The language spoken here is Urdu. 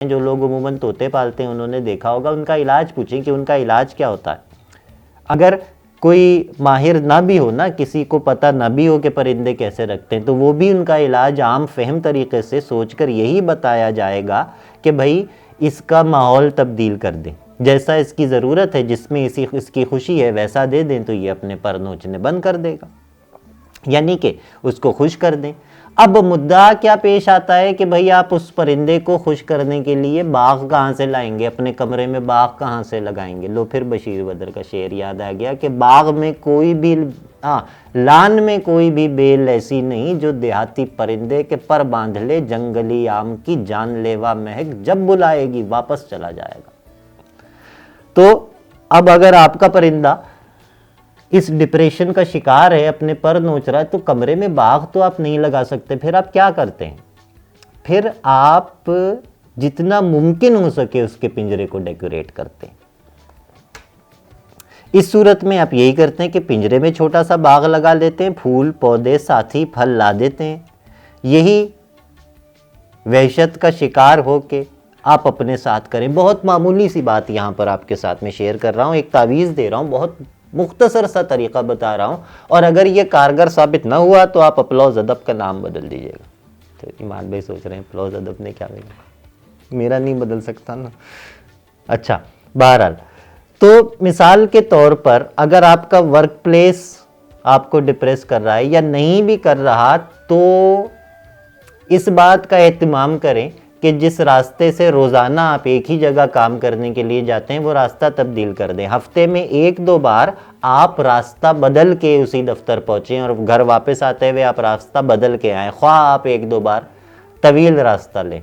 جو لوگ عموماً طوطے پالتے ہیں انہوں نے دیکھا ہوگا، ان کا علاج پوچھیں کہ ان کا علاج کیا ہوتا ہے۔ اگر کوئی ماہر نہ بھی ہو نا، کسی کو پتہ نہ بھی ہو کہ پرندے کیسے رکھتے ہیں، تو وہ بھی ان کا علاج عام فہم طریقے سے سوچ کر یہی بتایا جائے گا کہ بھائی اس کا ماحول تبدیل کر دیں، جیسا اس کی ضرورت ہے، جس میں اس کی خوشی ہے ویسا دے دیں تو یہ اپنے پر نوچنے بند کر دے گا، یعنی کہ اس کو خوش کر دیں۔ اب مدعا کیا پیش آتا ہے کہ بھئی آپ اس پرندے کو خوش کرنے کے لیے باغ کہاں سے لائیں گے، اپنے کمرے میں باغ کہاں سے لگائیں گے؟ لو پھر بشیر بدر کا شعر یاد آ گیا کہ باغ میں کوئی بھی لان میں کوئی بھی بیل ایسی نہیں جو دیہاتی پرندے کے پر باندھ لے، جنگلی آم کی جان لیوا مہک جب بلائے گی واپس چلا جائے گا۔ تو اب اگر آپ کا پرندہ اس ڈپریشن کا شکار ہے، اپنے پر نوچ رہا ہے، تو کمرے میں باغ تو آپ نہیں لگا سکتے، پھر آپ کیا کرتے ہیں؟ پھر آپ جتنا ممکن ہو سکے اس کے پنجرے کو ڈیکوریٹ کرتے ہیں۔ اس صورت میں آپ یہی کرتے ہیں کہ پنجرے میں چھوٹا سا باغ لگا لیتے ہیں، پھول پودے ساتھی پھل لا دیتے ہیں۔ یہی وحشت کا شکار ہو کے آپ اپنے ساتھ کریں۔ بہت معمولی سی بات یہاں پر آپ کے ساتھ میں شیئر کر رہا ہوں، ایک تعویذ دے رہا ہوں، بہت مختصر سا طریقہ بتا رہا ہوں، اور اگر یہ کارگر ثابت نہ ہوا تو آپ اپلوز ادب کا نام بدل دیجیے گا۔ تو ایمان بھائی سوچ رہے ہیں اپلوز ادب نے کیا بگڑا، میرا نہیں بدل سکتا نا۔ اچھا، بہرحال تو مثال کے طور پر اگر آپ کا ورک پلیس آپ کو ڈپریس کر رہا ہے یا نہیں بھی کر رہا، تو اس بات کا اہتمام کریں کہ جس راستے سے روزانہ آپ ایک ہی جگہ کام کرنے کے لیے جاتے ہیں وہ راستہ تبدیل کر دیں۔ ہفتے میں 1-2 بار آپ راستہ بدل کے اسی دفتر پہنچیں، اور گھر واپس آتے ہوئے آپ راستہ بدل کے آئیں، خواہ آپ 1-2 بار طویل راستہ لیں۔